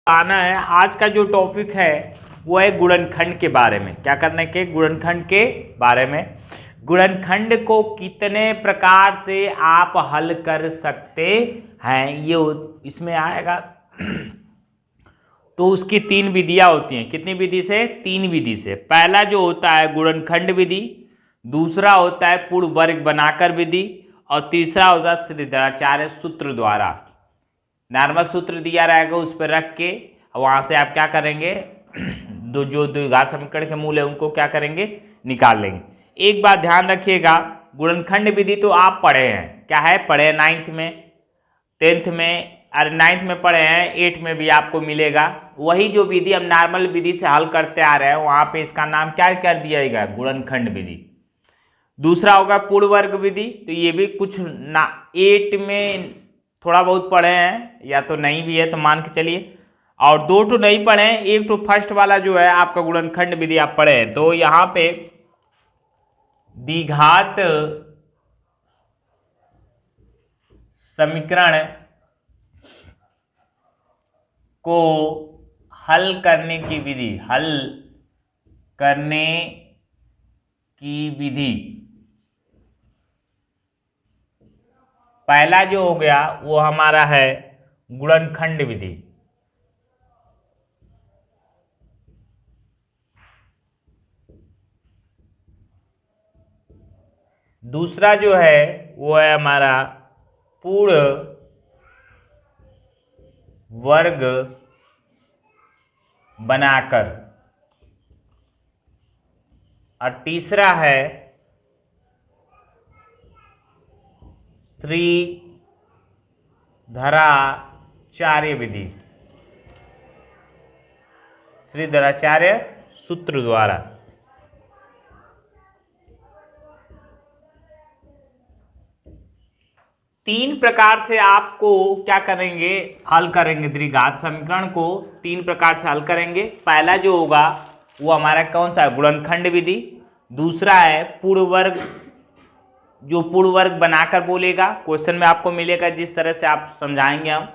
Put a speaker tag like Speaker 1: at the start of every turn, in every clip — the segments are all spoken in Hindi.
Speaker 1: आना है। आज का जो टॉपिक है वो है गुणनखंड के बारे में। क्या करने के? गुणनखंड के बारे में। गुणनखंड को कितने प्रकार से आप हल कर सकते हैं ये इसमें आएगा। तो उसकी 3 विधियां होती हैं। कितनी विधि से? 3 विधि से। पहला जो होता है गुणनखंड विधि, दूसरा होता है पूर्ण वर्ग बनाकर विधि, और तीसरा होता है श्रीधराचार्य सूत्र द्वारा। नॉर्मल सूत्र दिया रहेगा उस पर रख के वहां से आप क्या करेंगे, जो द्विघात समीकरण के मूल है उनको क्या करेंगे, निकाल लेंगे। एक बात ध्यान रखिएगा, गुणनखंड विधि तो आप पढ़े हैं। क्या है? पढ़े हैं 9th में, 10th में, अरे 9th में पढ़े हैं, 8th में भी आपको मिलेगा। वही जो विधि हम नॉर्मल विधि से हल करते आ रहे हैं वहां पे इसका नाम क्या कर दिया जाएगा? गुणनखंड विधि। दूसरा होगा पूर्ण वर्ग विधि। तो ये भी कुछ ना 8 में थोड़ा बहुत पढ़े हैं या तो नहीं भी है तो मान के चलिए, और 2 तो नहीं पढ़े हैं। एक तो फर्स्ट वाला जो है आपका गुणनखंड विधि आप पढ़े हैं। तो यहाँ पे द्विघात समीकरण को हल करने की विधि, हल करने की विधि, पहला जो हो गया वो हमारा है गुणनखंड विधि। दूसरा जो है वो है हमारा पूर्ण वर्ग बनाकर, और तीसरा है श्रीधराचार्य विधि, श्रीधराचार्य सूत्र द्वारा। तीन प्रकार से आपको क्या करेंगे, हल करेंगे। द्विघात समीकरण को 3 प्रकार से हल करेंगे। पहला जो होगा वो हमारा कौन सा है? गुणनखंड विधि। दूसरा है पूर्ण वर्ग, जो पूर्ण वर्ग बनाकर बोलेगा, क्वेश्चन में आपको मिलेगा जिस तरह से आप समझाएंगे हम।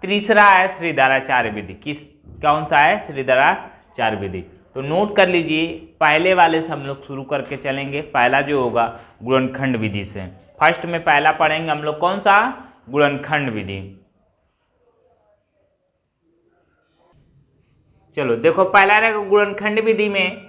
Speaker 1: तीसरा है श्रीधराचार्य विधि। कौन सा है? श्रीधराचार्य विधि। तो नोट कर लीजिए, पहले वाले से हम लोग शुरू करके चलेंगे। पहला जो होगा गुणनखंड विधि से। फर्स्ट में पहला पढ़ेंगे हम लोग कौन सा? गुणनखंड विधि। चलो देखो, पहला रहेगा गुणनखंड विधि में।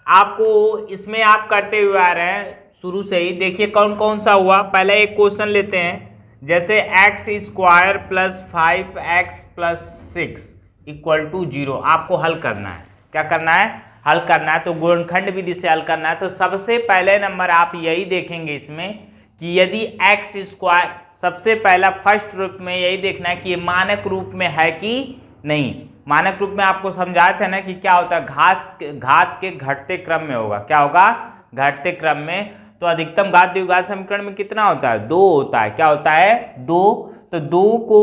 Speaker 1: आपको इसमें आप करते हुए आ रहे हैं शुरू से ही। देखिए कौन कौन सा हुआ। पहले एक क्वेश्चन लेते हैं, जैसे x² + 5x + 6 = 0 आपको हल करना है। क्या करना है? हल करना है। तो गुणनखंड विधि से हल करना है। तो सबसे पहले नंबर आप यही देखेंगे इसमें कि यदि x², सबसे पहला फर्स्ट रूप में यही देखना है कि ये मानक रूप में है कि नहीं। मानक रूप में आपको समझाया था ना कि क्या होता है, घात के घटते क्रम में होगा। क्या होगा? घटते क्रम में। तो अधिकतम घात द्विघात समीकरण में कितना होता है? 2 होता है। क्या होता है? 2। तो 2 को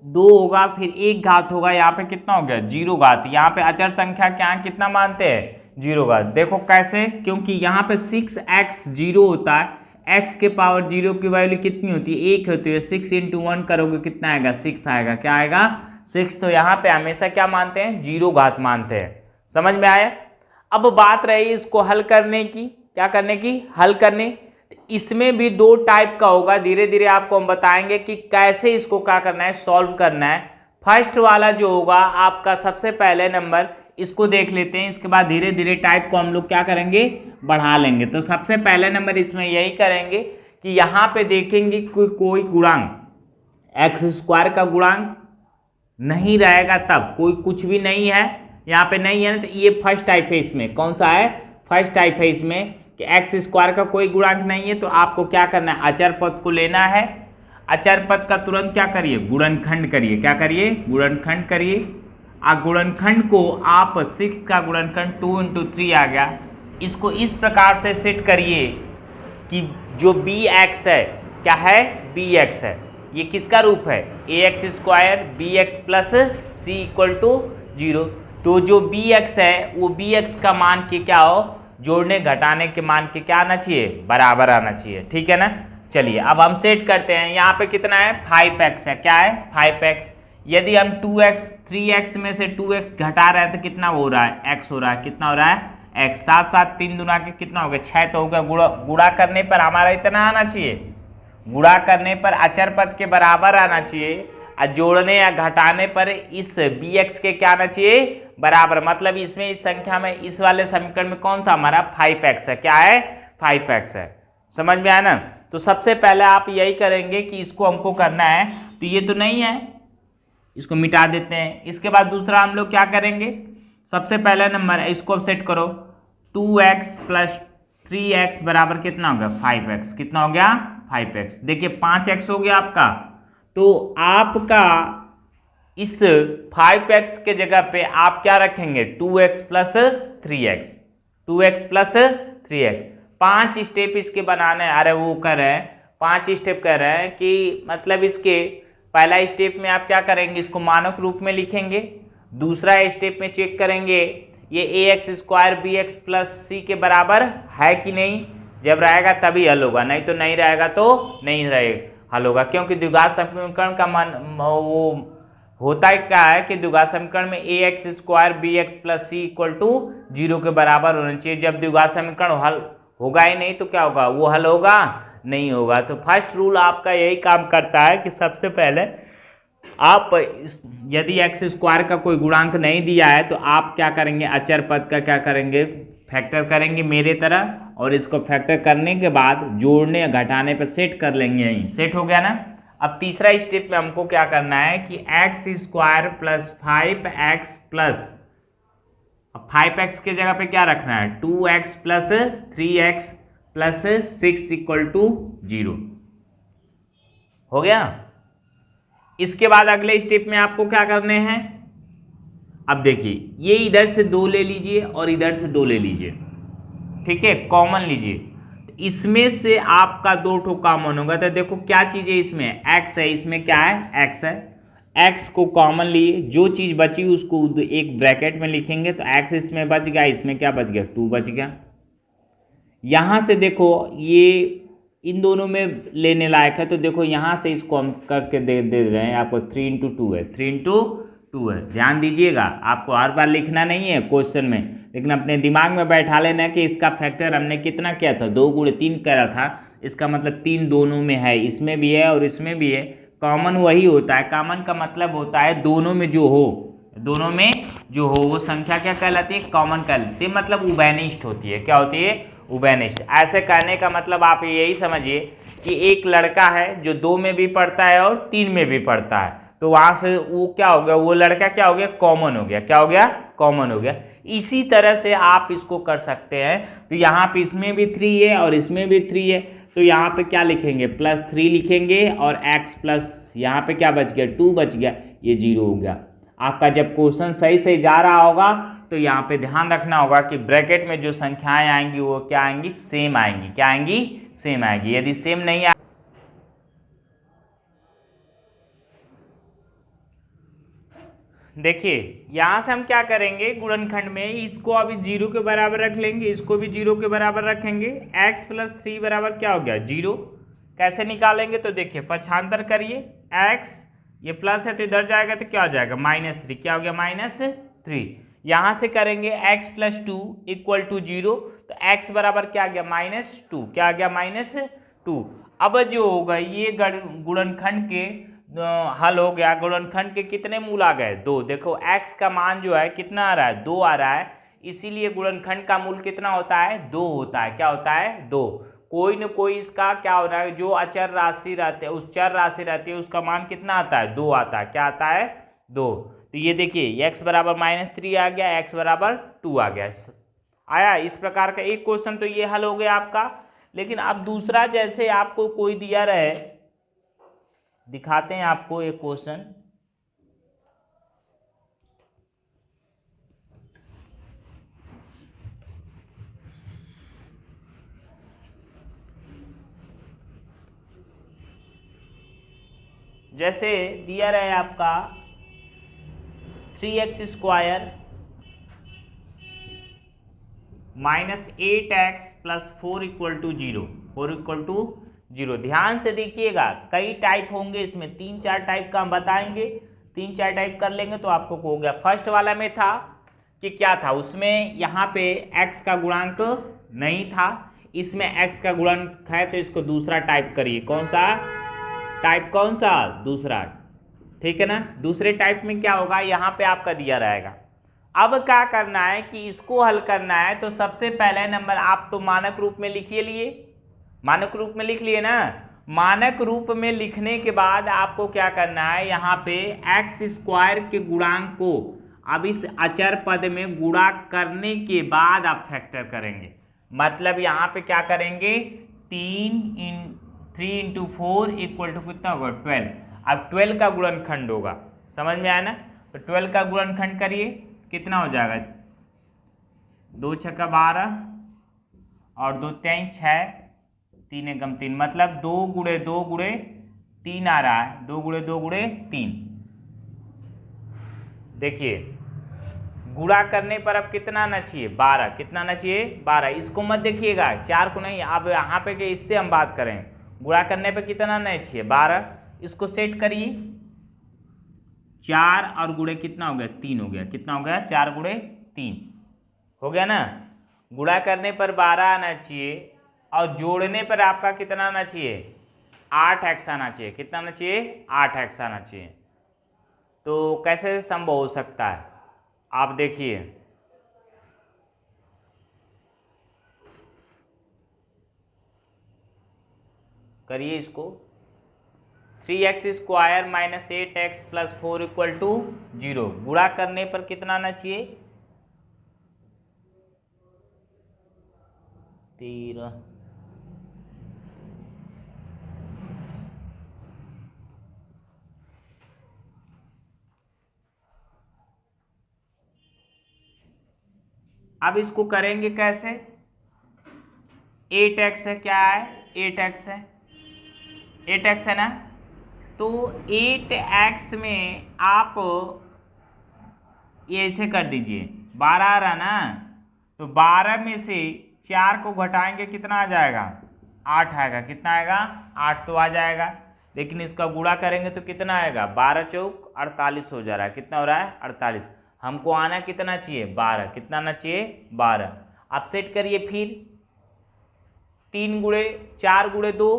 Speaker 1: 2 होगा, फिर एक घात होगा। यहाँ पे कितना हो गया? 0 घात। यहाँ पे अचर संख्या क्या है, कितना मानते हैं? 0 घात। देखो कैसे, क्योंकि यहाँ पे 6x 0 होता है। x के पावर 0 की वैल्यू कितनी होती है? 1 होती है। 6 × 1 करोगे कितना आएगा? 6 आएगा। क्या आएगा? 6। तो यहाँ पे हमेशा क्या मानते हैं? 0 घात मानते हैं। समझ में आया? अब बात रही इसको हल करने की। क्या करने की? हल करने। इसमें भी 2 टाइप का होगा। धीरे धीरे आपको हम बताएंगे कि कैसे इसको क्या करना है, सॉल्व करना है। फर्स्ट वाला जो होगा आपका सबसे पहले नंबर, इसको देख लेते हैं। इसके बाद धीरे धीरे टाइप को हम लोग क्या करेंगे, बढ़ा लेंगे। तो सबसे पहले नंबर इसमें यही करेंगे कि यहाँ पे देखेंगे कोई गुणांक, x² का गुणांक नहीं रहेगा, तब कोई कुछ भी नहीं है, यहाँ पे नहीं है ना। तो ये फर्स्ट टाइप है इसमें। कौन सा है? फर्स्ट टाइप है इसमें कि x² का कोई गुणांक नहीं है। तो आपको क्या करना है? अचर पद को लेना है। अचर पद का तुरंत क्या करिए? गुणनखंड करिए। क्या करिए? गुणनखंड करिए। गुणनखंड को आप 6 का गुणनखंड 2 × 3 आ गया। इसको इस प्रकार से सेट करिए कि जो bx है, क्या है? bx है। ये किसका रूप है? ax² bx + c = 0। तो जो bx है वो bx का मान के क्या हो, जोड़ने घटाने के मान के क्या आना चाहिए? बराबर आना चाहिए। ठीक है ना। चलिए अब हम सेट करते हैं। यहाँ पे कितना है? 5x है। क्या है? 5x। यदि हम 2x 3x में से 2x घटा रहे हैं तो कितना हो रहा है, x हो रहा है, कितना हो रहा है, x। साथ साथ 3 दूना के कितना हो गया, 6 तो हो गया। गुणा करने पर हमारा इतना आना चाहिए, गुणा करने पर अचर पद के बराबर आना चाहिए, और जोड़ने या घटाने पर इस bx के क्या आना चाहिए, बराबर। मतलब इसमें इस संख्या में इस वाले समीकरण में कौन सा हमारा 5x है, क्या है, 5x है। समझ में आया ना। तो सबसे पहले आप यही करेंगे कि इसको हमको करना है, तो ये तो नहीं है, इसको मिटा देते हैं। इसके बाद दूसरा हम लोग क्या करेंगे, सबसे पहला नंबर इसको अब सेट करो, 2x प्लस 3x बराबर कितना हो गया, 5x। कितना हो गया, 5x। देखिए 5x हो गया आपका, तो आपका इस 5x के जगह पे आप क्या रखेंगे, 2x plus 3x, 2x plus 3x। 5 step इसके बनाने हैं। अरे वो कर रहे हैं 5 स्टेप कर रहे हैं कि मतलब इसके पहला स्टेप में आप क्या करेंगे, इसको मानक रूप में लिखेंगे। दूसरा स्टेप में चेक करेंगे ये ax square bx plus c के बराबर है कि नहीं। जब रहेगा तभी हल होगा, नहीं तो नहीं रहेगा तो नहीं रहेगा हल होगा। क्योंकि द्विघात समीकरण का मान वो होता है क्या है कि द्विघात समीकरण में ax square bx plus c equal to 0 के बराबर होना चाहिए। जब द्विघात समीकरण हल होगा ही नहीं तो क्या होगा, वो हल होगा नहीं होगा। तो फर्स्ट रूल आपका यही काम करता है कि सबसे पहले आप यदि एक्स स्क्वायर का कोई गुणांक नहीं दिया है तो आप क्या करेंगे, अचर पद का क्या करेंगे, फैक्टर करेंगे मेरे तरह, और इसको फैक्टर करने के बाद जोड़ने या घटाने पर सेट कर लेंगे। यहीं सेट हो गया ना। अब तीसरा स्टेप में हमको क्या करना है कि x square plus 5x plus 5x के जगह पे क्या रखना है, 2x plus 3x plus 6 equal to 0 हो गया। इसके बाद अगले स्टेप में आपको क्या करने हैं, अब देखिए ये इधर से 2 ले लीजिए और इधर से 2 ले लीजिए, ठीक है, कॉमन लीजिए। इसमें से आपका 2 ठो कॉमन होगा तो देखो क्या चीज है, इसमें x है, इसमें क्या है, x है। x को कॉमन लिए, जो चीज बची उसको एक ब्रैकेट में लिखेंगे, तो x इसमें बच गया, इसमें क्या बच गया, 2 बच गया। यहां से देखो ये इन दोनों में लेने लायक है, तो देखो यहाँ से इसको हम करके दे रहे हैं आपको, 3 इंटू 2 है, 3 इंटू 2 है। ध्यान दीजिएगा, आपको हर बार लिखना नहीं है क्वेश्चन में, लेकिन अपने दिमाग में बैठा लेना कि इसका फैक्टर हमने कितना किया था, 2 गुणे 3 करा था। इसका मतलब 3 दोनों में है, इसमें भी है और इसमें भी है। कॉमन वही होता है, कॉमन का मतलब होता है दोनों में जो हो, दोनों में जो हो वो संख्या क्या कहलाती है, कॉमन कहलाती है। मतलब उभयनिष्ठ होती है, क्या होती है, उभयनिष्ठ। ऐसे कहने का मतलब आप यही समझिए कि एक लड़का है जो 2 में भी पढ़ता है और 3 में भी पढ़ता है, तो वहां से वो क्या हो गया, वो लड़का क्या हो गया, कॉमन हो गया। क्या हो गया, कॉमन हो गया। इसी तरह से आप इसको कर सकते हैं। तो यहाँ पे इसमें भी 3 है और इसमें भी 3 है, तो यहाँ पे क्या लिखेंगे, +3 लिखेंगे, और x प्लस यहाँ पे क्या बच गया, 2 बच गया, ये 0 हो गया। आपका जब क्वेश्चन सही से जा रहा होगा तो यहाँ पे ध्यान रखना होगा कि ब्रैकेट में जो संख्याएं आएंगी वो क्या आएंगी, सेम आएंगी। क्या आएंगी, सेम आएंगी। यदि सेम नहीं आ देखिए यहां से हम क्या करेंगे, गुणनखंड में इसको अभी 0 के बराबर रख लेंगे, इसको भी 0 के बराबर रखेंगे। x प्लस 3 बराबर क्या हो गया, 0। कैसे निकालेंगे, तो देखिए पक्षांतर करिए, x ये प्लस है तो इधर जाएगा तो क्या हो जाएगा, -3। क्या हो गया, -3। यहां से करेंगे x प्लस 2 इक्वल टू 0, तो x बराबर क्या आ गया, -2। क्या आ गया, -2। अब जो होगा ये गुणनखंड के हल हो गया। गुणनखंड के कितने मूल आ गए, 2। देखो x का मान जो है कितना आ रहा है, 2 आ रहा है, इसीलिए गुणनखंड का मूल कितना होता है, 2 होता है। क्या होता है, 2। कोई न कोई इसका क्या हो रहा है, जो अचर राशि रहते हैं, उस चर राशि रहती है, उसका मान कितना आता है, 2 आता है। क्या आता है, 2। तो ये देखिए x बराबर -3 आ गया, x बराबर 2 आ गया, आया। इस प्रकार का एक क्वेश्चन तो ये हल हो गया आपका। लेकिन अब दूसरा, जैसे आपको कोई दिया रहे, दिखाते हैं आपको एक क्वेश्चन। जैसे दिया रहे आपका 3x square -8x plus 4 equal to 0, 4 equal to 0। ध्यान से देखिएगा, कई टाइप होंगे इसमें, 3-4 टाइप का हम बताएंगे, 3 4 टाइप कर लेंगे तो आपको हो गया। फर्स्ट वाला में था कि क्या था, उसमें यहाँ पे x का गुणांक नहीं था, इसमें x का गुणांक है, तो इसको दूसरा टाइप करिए। कौन सा टाइप, कौन सा दूसरा, ठीक है ना। दूसरे टाइप में क्या होगा, यहाँ पे आपका दिया रहेगा। अब क्या करना है कि इसको हल करना है, तो सबसे पहले नंबर आप तो मानक रूप में लिखिए लिए, मानक रूप में लिख लिए ना। मानक रूप में लिखने के बाद आपको क्या करना है, यहाँ पे एक्स स्क्वायर के गुणांक को अब इस अचर पद में गुणा करने के बाद आप फैक्टर करेंगे। मतलब यहाँ पे क्या करेंगे, 3 इंटू 4 इक्वल टू कितना होगा 12। अब 12 का गुणनखंड होगा, समझ में आया ना। तो 12 का गुणनखंड करिए, कितना हो जाएगा, 2 छक्का 12 और 2 3 6, 3 एकम 3, मतलब 2 गुणे 2 गुणे 3 आ रहा है, 2 गुणे 2 गुणे 3। देखिए गुणा करने पर अब कितना आना चाहिए, 12। कितना आना चाहिए, 12। इसको मत देखिएगा, 4 को नहीं, अब यहाँ पे इससे हम बात करें, गुणा करने पर कितना आना चाहिए, 12। इसको सेट करिए, 4 और गुणे कितना हो गया, 3 हो गया। कितना हो गया, 4 गुणे 3 हो गया ना। गुणा करने पर 12 आना चाहिए और जोड़ने पर आपका कितना आना चाहिए, 8x आना चाहिए। कितना आना चाहिए, 8x आना चाहिए। तो कैसे संभव हो सकता है, आप देखिए, करिए इसको। 3x square minus 8x plus 4 equal to 0। गुणा करने पर कितना आना चाहिए, 13। अब इसको करेंगे कैसे, 8x है, क्या है 8x है, 8x है ना। तो 8x में आप ये ऐसे कर दीजिए, 12 आ रहा ना, तो 12 में से 4 को घटाएंगे, कितना आ जाएगा, 8 आएगा। कितना आएगा, 8 तो आ जाएगा, लेकिन इसका गुणा करेंगे तो कितना आएगा, 12 चौक 48 हो जा रहा है। कितना हो रहा है, 48। हमको आना कितना चाहिए, 12। कितना आना चाहिए, 12। आप सेट करिए फिर, 3 गुणे 4 गुणे 2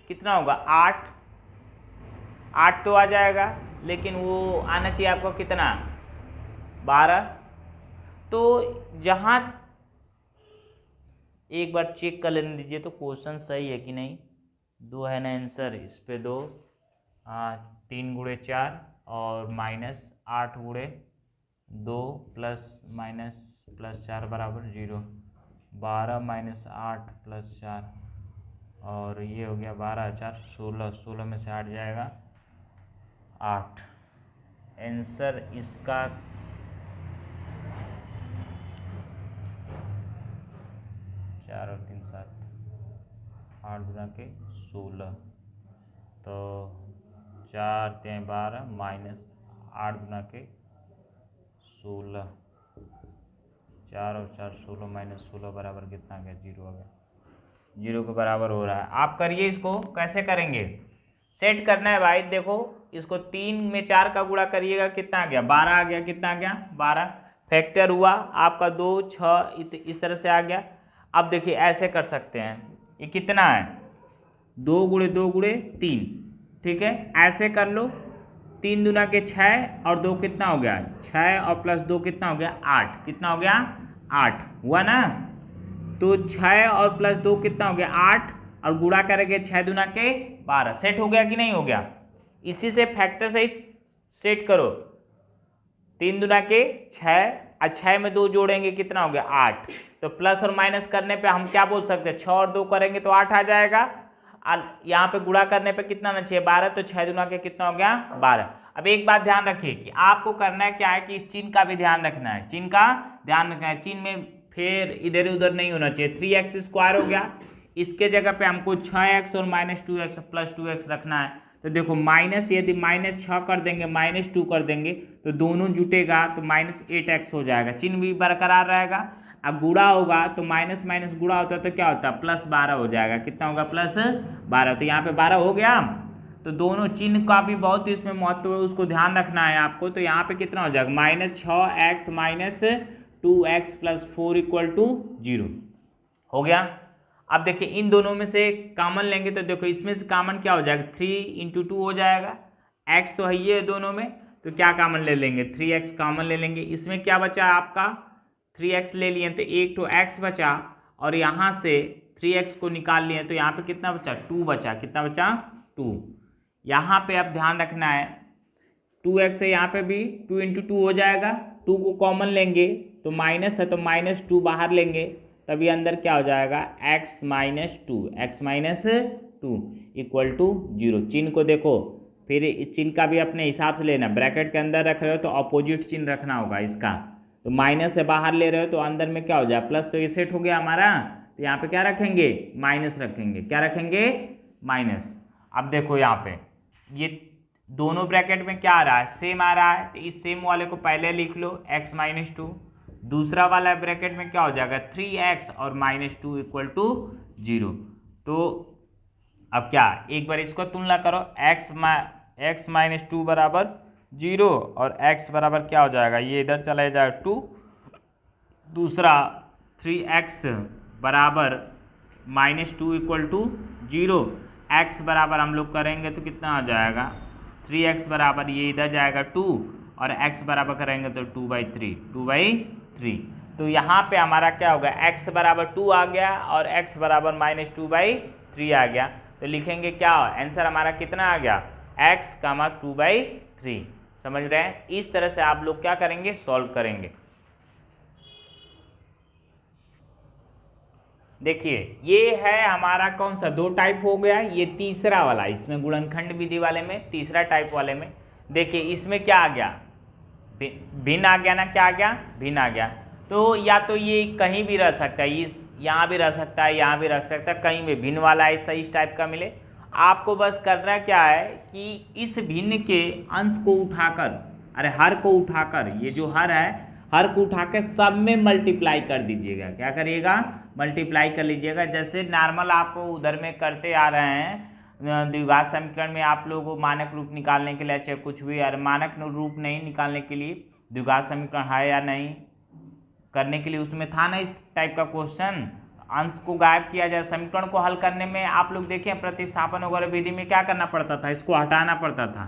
Speaker 1: कितना होगा, 8। 8 तो आ जाएगा, लेकिन वो आना चाहिए आपको कितना, 12। तो जहाँ एक बार चेक कर लेने दीजिए तो क्वेश्चन सही है कि नहीं। 2 है ना आंसर, इस पे 2, 3 गुणे 4 और माइनस 8 गुणे 2 प्लस माइनस प्लस 4 बराबर 0। 12 माइनस 8 प्लस 4 और ये हो गया 12 4 16, 16 में से 8 जाएगा 8। आंसर इसका 4 और 3 7, 8 गुना के 16, तो 4 3 12 माइनस 8 गुना के 16, 4 और 4 16 माइनस 16 बराबर कितना आ गया, 0 आ गया। 0 के बराबर हो रहा है। आप करिए इसको, कैसे करेंगे, सेट करना है भाई। देखो इसको 3 में 4 का गुणा करिएगा, कितना आ गया, 12 आ गया। कितना आ गया, 12। फैक्टर हुआ आपका 2 6 इस तरह से आ गया। अब देखिए ऐसे कर सकते हैं, ये कितना है, 2 गुणे 2 गुणे 3, ठीक है, ऐसे कर लो। 3 दूना के 6 और 2 कितना हो गया, 6 और प्लस 2 कितना हो गया, 8। कितना हो गया, 8 हुआ ना। तो 6 और प्लस 2 कितना हो गया, 8, और गुणा करेंगे 6 दूना के 12। सेट हो गया कि नहीं हो गया। इसी से फैक्टर से सेट करो, 3 दूना के 6 और 6 में 2 जोड़ेंगे, कितना हो गया, 8। तो प्लस और माइनस करने पे हम क्या बोल सकते हैं, 6 और 2 करेंगे तो 8 आ जाएगा। और यहाँ पे गुणा करने पे कितना आना चाहिए, 12। तो 6 दूना के कितना हो गया, 12। अब एक बात ध्यान रखिए कि आपको करना है क्या है कि इस चिन्ह का भी ध्यान रखना है, चिन्ह का ध्यान रखना है। चिन्ह में फिर इधर उधर नहीं होना चाहिए। 3x स्क्वायर हो गया, इसके जगह पे हमको 6x और माइनस 2x प्लस 2x रखना है। तो देखो माइनस, यदि माइनस 6 कर देंगे माइनस 2 कर देंगे तो दोनों जुटेगा तो माइनस 8x हो जाएगा, चिन्ह भी बरकरार रहेगा। अब गुणा होगा तो माइनस माइनस गुणा होता है तो क्या होता है, प्लस 12 हो जाएगा। कितना होगा, प्लस 12। तो यहाँ पे 12 हो गया। तो दोनों चिन्ह का भी बहुत इसमें महत्व है, उसको ध्यान रखना है आपको। तो यहाँ पे कितना हो जाएगा, -6x - 2x + 4 = 0 हो गया। अब देखिए इन दोनों में से कॉमन लेंगे तो देखो इसमें से कॉमन क्या हो जाएगा, 3 × 2 हो जाएगा। x तो है ही है दोनों में, तो क्या कॉमन ले लेंगे, 3x कॉमन ले लेंगे। इसमें क्या बचा आपका, 3x ले लिए तो एक तो x बचा, और यहाँ से 3x को निकाल लिए तो यहाँ पे कितना बचा, 2 बचा। कितना बचा, 2। यहाँ पे अब ध्यान रखना है 2x है, यहाँ पे भी 2 × 2 हो जाएगा। 2 को कॉमन लेंगे तो माइनस है तो -2 बाहर लेंगे, तभी अंदर क्या हो जाएगा, x - 2 = 0। चिन्ह को देखो, फिर इस चिन्ह का भी अपने हिसाब से लेना। ब्रैकेट के अंदर रख रहे हो तो अपोजिट चिन्ह रखना होगा इसका। तो माइनस से बाहर ले रहे हो तो अंदर में क्या हो जाए, प्लस, तो ये सेट हो गया हमारा। तो यहाँ पे क्या रखेंगे, माइनस रखेंगे। क्या रखेंगे, माइनस। अब देखो यहाँ पे ये दोनों ब्रैकेट में क्या आ रहा है, सेम आ रहा है, तो इस सेम वाले को पहले लिख लो, x - 2। दूसरा वाला ब्रैकेट में क्या हो जाएगा, 3x और -2 = 0। तो अब क्या, एक बार इसको तुलना करो, x - 2 = 0 और x बराबर क्या हो जाएगा, ये इधर चला जाएगा 2। दूसरा 3x बराबर -2 = 0। x बराबर हम लोग करेंगे तो कितना हो जाएगा, 3x बराबर ये इधर जाएगा 2 और x बराबर करेंगे तो 2/3। तो यहाँ पे हमारा क्या होगा, x बराबर 2 आ गया और x बराबर -2/3 आ गया। तो लिखेंगे क्या, आंसर हमारा कितना आ गया, x, 2/3। समझ रहे हैं। इस तरह से आप लोग क्या करेंगे, सॉल्व करेंगे। देखिए ये है हमारा कौन सा, 2 टाइप हो गया। ये तीसरा वाला, इसमें गुणनखंड विधि वाले में, तीसरा टाइप वाले में देखिए इसमें क्या आ गया, भिन्न आ गया ना, क्या आ गया, भिन्न आ गया। तो या तो ये कहीं भी रह सकता है, इस यहाँ भी रह सकता है, यहाँ भी रह सकता है, कहीं भी भिन्न वाला ऐसा इस टाइप का मिले। आपको बस करना क्या है कि इस भिन्न के अंश को उठाकर, अरे हर को उठाकर, ये जो हर है, हर को उठाकर सब में मल्टीप्लाई कर दीजिएगा। क्या करिएगा, मल्टीप्लाई कर लीजिएगा। जैसे नॉर्मल आप उधर में करते आ रहे हैं, द्विघात समीकरण में आप लोगों को मानक रूप निकालने के लिए, चाहे कुछ भी, अरे मानक रूप नहीं निकालने के लिए द्विघात समीकरण है या नहीं करने के लिए उसमें था ना इस टाइप का क्वेश्चन, अंश को गायब किया जाए। समीकरण को हल करने में आप लोग देखें प्रतिस्थापन वगैरह विधि में क्या करना पड़ता था, इसको हटाना पड़ता था।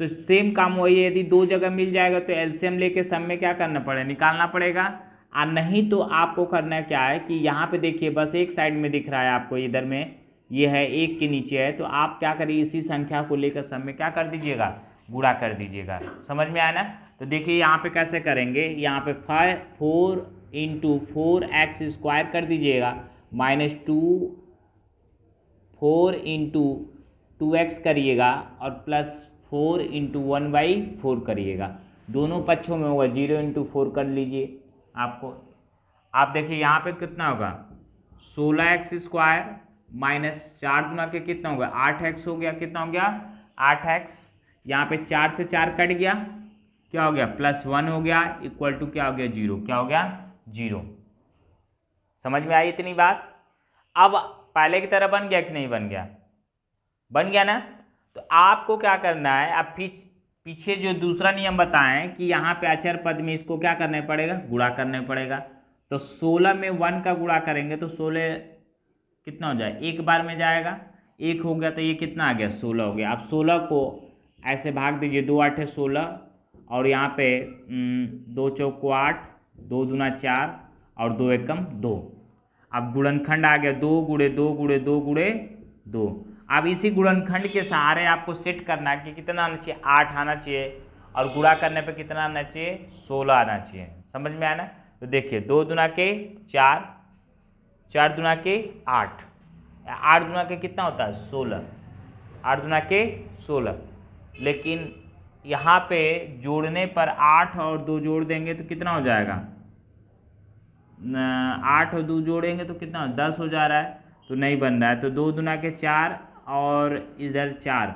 Speaker 1: तो सेम काम वही है, यदि 2 जगह मिल जाएगा तो एलसीएम लेके सब में क्या करना पड़ेगा, निकालना पड़ेगा। और नहीं तो आपको करना क्या है कि यहाँ पे देखिए बस एक साइड में दिख रहा है आपको, इधर में ये है 1 के नीचे है, तो आप क्या करिए इसी संख्या को लेकर सब में क्या कर दीजिएगा, गुणा कर दीजिएगा। समझ में आया ना। तो देखिए यहाँ पे कैसे करेंगे, यहाँ पे 4 × 4x² कर दीजिएगा, -2 4 × 2x करिएगा और +4 × 1/4 करिएगा। दोनों पक्षों में होगा, 0 × 4 कर लीजिए आपको। आप देखिए यहाँ पे कितना होगा, 16x² -4 गुना के कितना होगा, 8x हो गया। कितना हो गया, 8x। यहाँ पे 4 से 4 कट गया, क्या हो गया, +1 हो गया, = क्या हो गया, 0। क्या हो गया, 0। समझ में आई इतनी बात। अब पहले की तरह बन गया कि नहीं बन गया, बन गया ना। तो आपको क्या करना है, अब पीछे जो दूसरा नियम बताएं कि यहाँ पे अचर पद में इसको क्या करना पड़ेगा, गुणा करना पड़ेगा। तो 16 में 1 का गुणा करेंगे तो 16 कितना हो जाए, एक बार में जाएगा, 1 हो गया तो ये कितना आ गया, 16 हो गया। अब 16 को ऐसे भाग दीजिए, 2 × 8 = 16 और यहाँ पे 2 × 4 = 8, 2 दूना 4 और 2 एकम 2। अब गुणनखंड आ गया, 2 × 2 × 2 × 2। अब इसी गुणनखंड के सहारे आपको सेट करना है कि कितना आना चाहिए, 8 आना चाहिए, और गुणा करने पे कितना आना चाहिए, 16 आना चाहिए। समझ में आना। तो देखिए 2 दूना के 4, 4 दूना के 8, 8 दूना के कितना होता है, 16, 8 दूना के 16। लेकिन यहाँ पे जोड़ने पर 8 और 2 जोड़ देंगे तो कितना हो जाएगा, 8 और 2 जोड़ेंगे तो कितना, 10 हो जा रहा है, तो नहीं बन रहा है। तो 2 दूना के 4 और इधर 4,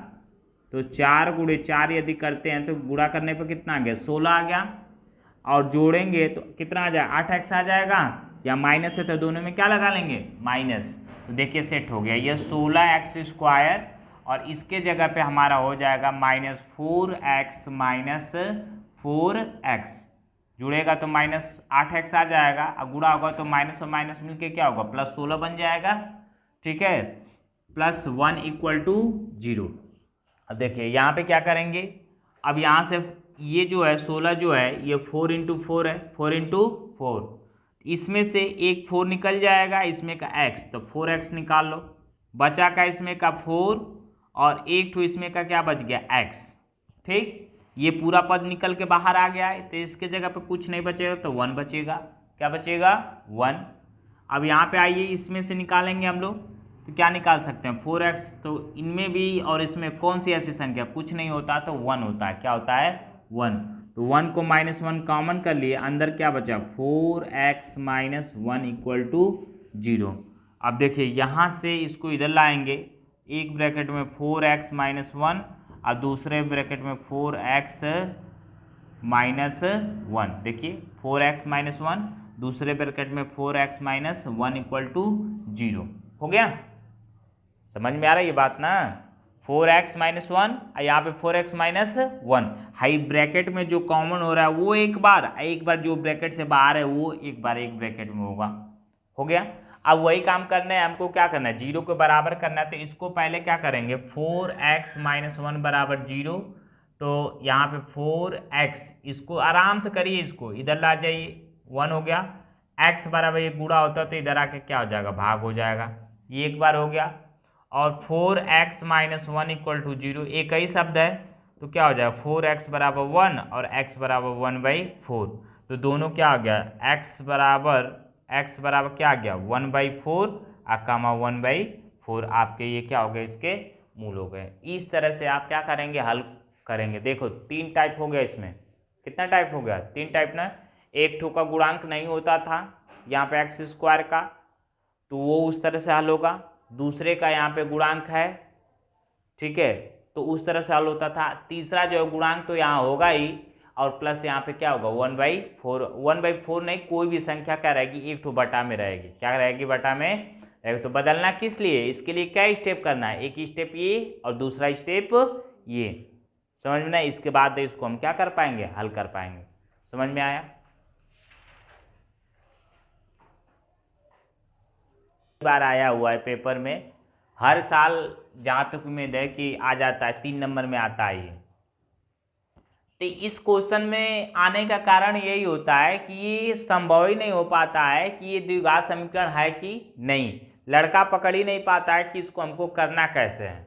Speaker 1: तो 4 × 4 यदि करते हैं तो गुणा करने पर कितना आ गया, 16 आ गया, और जोड़ेंगे तो कितना आ जाएगा, 8x आ जाएगा, या माइनस है तो दोनों में क्या लगा लेंगे, माइनस। तो देखिए सेट हो गया, ये 16x² और इसके जगह पे हमारा हो जाएगा -4x माइनस 4x, जुड़ेगा तो -8x आ जाएगा, और गुणा होगा तो माइनस और माइनस मिलके क्या होगा +16 बन जाएगा। ठीक है, +1 = 0। अब देखिए यहाँ पे क्या करेंगे, अब यहाँ से ये जो है 16 जो है ये 4 × 4 है, 4 × 4, इसमें से एक 4 निकल जाएगा, इसमें का x, तो 4x निकाल लो, बचा का इसमें का 4 और एक ठो इसमें का क्या बच गया x। ठीक, ये पूरा पद निकल के बाहर आ गया है, तो इसके जगह पे कुछ नहीं बचेगा तो 1 बचेगा। क्या बचेगा 1। अब यहाँ पे आइए इसमें से निकालेंगे हम लोग, तो क्या निकाल सकते हैं 4x, तो इनमें भी और इसमें कौन सी ऐसी संख्या कुछ नहीं होता तो 1 होता है। क्या होता है 1, तो 1 को -1 कॉमन कर लिए, अंदर क्या बचा 4x - 1 = 0। अब देखिए यहाँ से इसको इधर लाएंगे, एक ब्रैकेट में 4x - 1 और दूसरे ब्रैकेट में 4x - 1, देखिए 4x - 1 दूसरे ब्रैकेट में 4x - 1 = 0 हो गया। समझ में आ रहा है ये बात ना, 4x - 1 और यहाँ पे 4x - 1, हाई ब्रैकेट में जो कॉमन हो रहा है वो एक बार जो ब्रैकेट से बाहर है वो एक बार एक ब्रैकेट में होगा। हो गया। अब वही काम करना है हमको, क्या करना है 0 के बराबर करना है, तो इसको पहले क्या करेंगे 4x - 1 = 0, तो यहाँ पे 4x, इसको आराम से करिए, इसको इधर ला जाइए 1 हो गया, x बराबर ये गुणा होता है तो इधर आके क्या हो जाएगा भाग हो जाएगा, ये एक बार हो गया। और 4x - 1 = 0 एक ही शब्द है, तो क्या हो जाएगा 4x = 1 और x = 1/4, तो दोनों क्या हो गया x बराबर क्या आ गया 1/4 कामा 1/4, आपके ये क्या हो गए इसके मूल हो गए। इस तरह से आप क्या करेंगे हल करेंगे। देखो 3 टाइप हो गया, इसमें कितना टाइप हो गया 3 टाइप ना। एक ठो का गुणांक नहीं होता था यहाँ पे x² का, तो वो उस तरह से हल होगा। दूसरे का यहाँ पे गुणांक है, ठीक है, तो उस तरह से हल होता था। तीसरा जो है गुणांक तो यहाँ होगा ही, और प्लस यहाँ पे क्या होगा 1/4, 1/4 नहीं, कोई भी संख्या क्या रहेगी एक ठो बटा में रहेगी। क्या रहेगी बटा में रहेगी। तो बदलना किस लिए, इसके लिए क्या स्टेप करना है, एक स्टेप ये और दूसरा स्टेप ये, समझ में ना। इसके बाद इसको हम क्या कर पाएंगे हल कर पाएंगे। समझ में आया। बार आया हुआ है पेपर में, हर साल जहाँ तक उम्मीद है कि आ जाता है, 3 नंबर में आता है ये। तो इस क्वेश्चन में आने का कारण यही होता है कि ये संभव ही नहीं हो पाता है कि ये द्विघात समीकरण है कि नहीं, लड़का पकड़ ही नहीं पाता है कि इसको हमको करना कैसे है।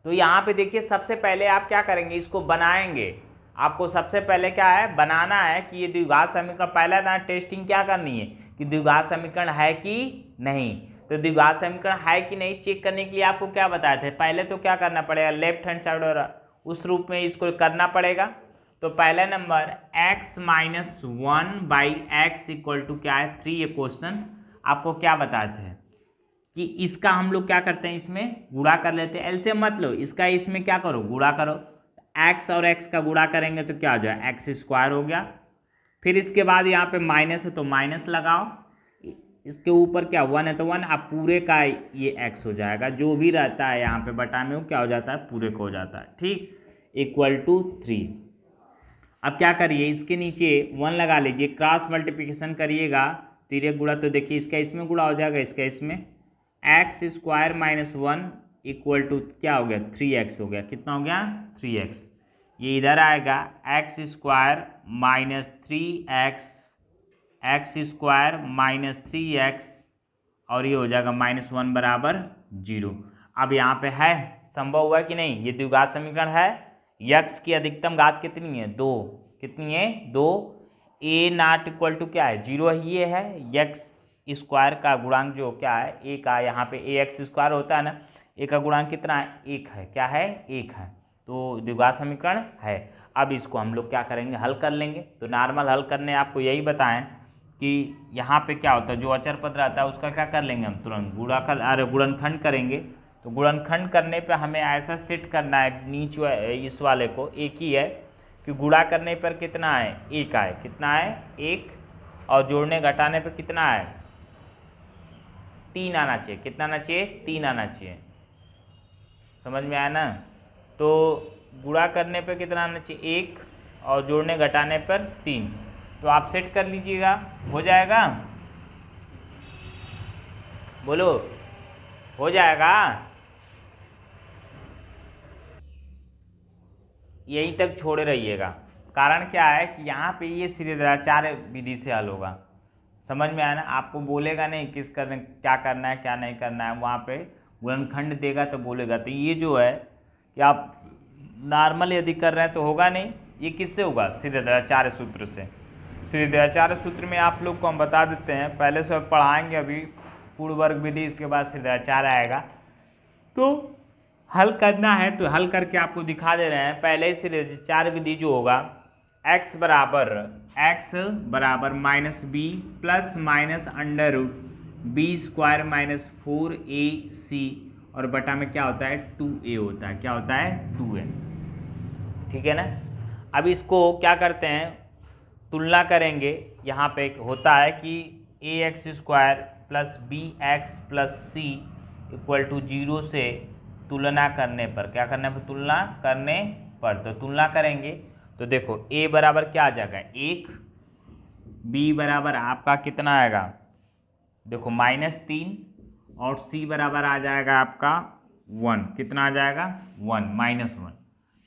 Speaker 1: तो यहाँ पे देखिए सबसे पहले आप क्या करेंगे, इसको बनाएंगे। आपको सबसे पहले क्या है बनाना है कि ये द्विघात समीकरण, पहला ना टेस्टिंग क्या करनी है कि द्विघात समीकरण है कि नहीं। तो द्विघात समीकरण है कि नहीं चेक करने के लिए आपको क्या बताए थे, पहले तो क्या करना पड़ेगा लेफ्ट हैंड साइड और उस रूप में इसको करना पड़ेगा। तो पहला नंबर x - 1/x = क्या है 3, ये क्वेश्चन आपको क्या बताए थे कि इसका हम लोग क्या करते हैं इसमें गुणा कर लेते हैं। एलसीएम मत लो, इसका इसमें क्या करो गुणा करो, x और x का गुणा करेंगे तो क्या हो जाए x² हो गया। फिर इसके बाद यहाँ पे माइनस है तो माइनस लगाओ, इसके ऊपर क्या 1 है तो 1, अब पूरे का ये x हो जाएगा, जो भी रहता है यहाँ पे बटा में वो क्या हो जाता है पूरे को हो जाता है, ठीक, = 3। अब क्या करिए इसके नीचे 1 लगा लीजिए, क्रॉस मल्टीप्लिकेशन करिएगा, तिर्यक गुणा, तो देखिए इसका इसमें गुणा हो जाएगा, इसका इसमें x² - 1 = क्या हो गया 3x हो गया। कितना हो गया 3x, ये इधर आएगा x² - 3x और ये हो जाएगा -1 = 0। अब यहाँ पे है संभव हुआ कि नहीं, ये द्विघात समीकरण है। x की अधिकतम घात कितनी है 2, कितनी है 2, a0 = क्या है 0 ही ये है, x² का गुणांक जो क्या है 1 का, यहाँ पे ax² होता है ना, a का गुणांक कितना है 1 है, क्या है 1 है, तो द्विघात समीकरण है। अब इसको हम लोग क्या करेंगे हल कर लेंगे। तो नॉर्मल हल करने आपको यही बताएं कि यहाँ पे क्या होता है जो अचर पद रहता है उसका क्या कर लेंगे हम तुरंत गुणनखंड करेंगे। तो गुणनखंड करने पे हमें ऐसा सेट करना है नीचे इस वाले को, एक ही है कि गुणा करने पर कितना है 1 आए, कितना है 1, और जोड़ने घटाने पर कितना है 3 आना चाहिए। कितना आना चाहिए? 3 आना चाहिए। समझ में आया ना? तो गुणा करने पर कितना आना चाहिए? 1 और जोड़ने घटाने पर 3। तो आप सेट कर लीजिएगा, हो जाएगा। बोलो, हो जाएगा। यहीं तक छोड़े रहिएगा। कारण क्या है कि यहाँ पे ये श्रीधराचार्य विधि से हल होगा। समझ में आया ना? आपको बोलेगा नहीं क्या करना है क्या नहीं करना है, वहाँ पे गुणनखंड देगा तो बोलेगा। तो ये जो है कि आप नॉर्मल यदि कर रहे हैं तो होगा नहीं। ये किससे होगा? श्रीधराचार्य सूत्र से। श्रीधराचार्य सूत्र में आप लोग को हम बता देते हैं, पहले से पढ़ाएंगे अभी पूर्ण वर्ग विधि, इसके बाद श्रीधराचार्य आएगा। तो हल करना है तो हल करके आपको दिखा दे रहे हैं। पहले श्रीधराचार्य विधि जो होगा, x बराबर minus B plus minus under root B square minus 4ac और बटा में क्या होता है? 2a होता है। क्या होता है? 2a। ठीक है ना? अब इसको क्या करते हैं? तुलना करेंगे। यहाँ पे होता है कि ax square plus bx plus c equal to 0 से तुलना करने पर, क्या करने पर? तुलना करने पर। तो तुलना करेंगे तो देखो a बराबर क्या आ जाएगा? 1, b बराबर आपका कितना आएगा? देखो -3 और c बराबर आ जाएगा आपका 1। कितना आ जाएगा? 1 -1।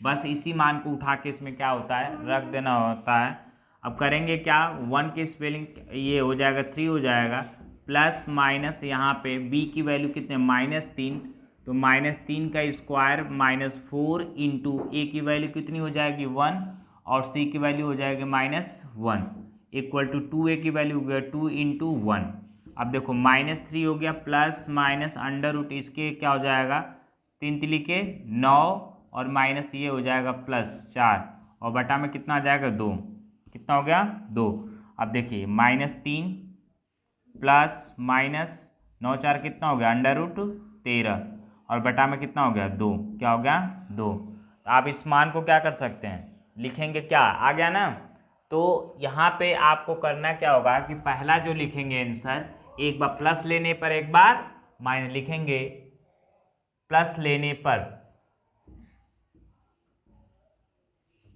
Speaker 1: बस इसी मान को उठा के इसमें क्या होता है? रख देना होता है। अब करेंगे क्या? 1 की स्पेलिंग ये हो जाएगा 3 हो जाएगा, प्लस माइनस यहाँ पे b की वैल्यू कितने? -3। तो -3 का स्क्वायर -4 इंटू a की वैल्यू कितनी हो जाएगी? 1 और c की वैल्यू हो जाएगी -1 इक्वल टू 2a की वैल्यू हो गया 2 इंटू 1। अब देखो -3 हो गया प्लस माइनस अंडर रूट, इसके क्या हो जाएगा? 3 3 के 9 और माइनस ये हो जाएगा +4 और बटा में कितना आ जाएगा? 2। कितना हो गया? 2। अब देखिए -3 प्लस माइनस 9 4 कितना हो गया? अंडर रूट 13 और बटा में कितना हो गया? 2। क्या हो गया? 2। तो आप इस मान को क्या कर सकते हैं? लिखेंगे क्या? आ गया ना? तो यहाँ पे आपको करना क्या होगा कि पहला जो लिखेंगे आंसर, एक बार प्लस लेने पर एक बार माइनस लिखेंगे। प्लस लेने पर,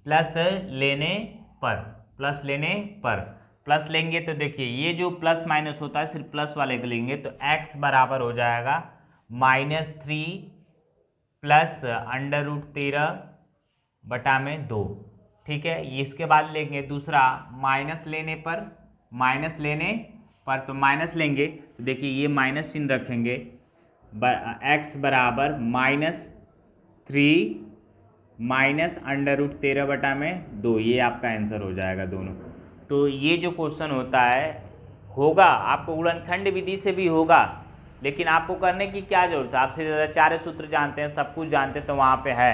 Speaker 1: प्लस लेने पर, प्लस लेने पर प्लस लेंगे तो देखिए ये जो प्लस माइनस होता है सिर्फ प्लस वाले को लेंगे तो x बराबर हो जाएगा -3 प्लस अंडर रूट 13 बटा में 2। ठीक है, इसके बाद लेंगे दूसरा माइनस लेने पर, माइनस लेने पर तो माइनस लेंगे तो देखिए ये माइनस चिन्ह रखेंगे, x बराबर -3 माइनस अंडर रूट 13 बटा में 2। ये आपका आंसर हो जाएगा दोनों। तो ये जो क्वेश्चन होता है होगा आपको गुणनखंड विधि से भी होगा, लेकिन आपको करने की क्या जरूरत है? आपसे ज़्यादा चार सूत्र जानते हैं, सब कुछ जानते हैं तो वहाँ पे है,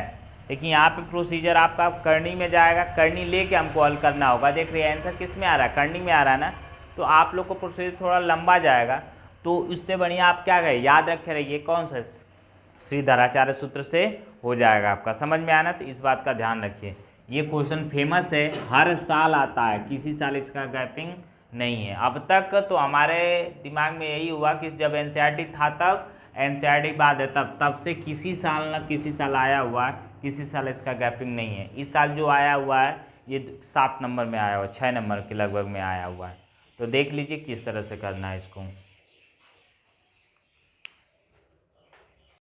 Speaker 1: लेकिन यहाँ पे प्रोसीजर आपका करनी में जाएगा, करनी लेके हमको हल करना होगा। देख रहे हैं आंसर किस में आ रहा है? करनी में आ रहा है ना, तो आप लोग को प्रोसीजर थोड़ा लंबा जाएगा। तो इससे बढ़िया आप क्या करें, याद रखे रहिए कौन सा श्रीधराचार्य सूत्र से हो जाएगा आपका। समझ में आना, तो इस बात का ध्यान रखिए। ये क्वेश्चन फेमस है, हर साल आता है, किसी साल इसका गैपिंग नहीं है। अब तक तो हमारे दिमाग में यही हुआ कि जब एनसीईआरटी था तब, एनसीईआरटी बाद है तब से किसी साल ना किसी साल आया हुआ है, किसी साल इसका गैपिंग नहीं है। इस साल जो आया हुआ है ये 7 नंबर में आया हुआ है, 6 नंबर के लगभग में आया हुआ है। तो देख लीजिए किस तरह से करना है इसको।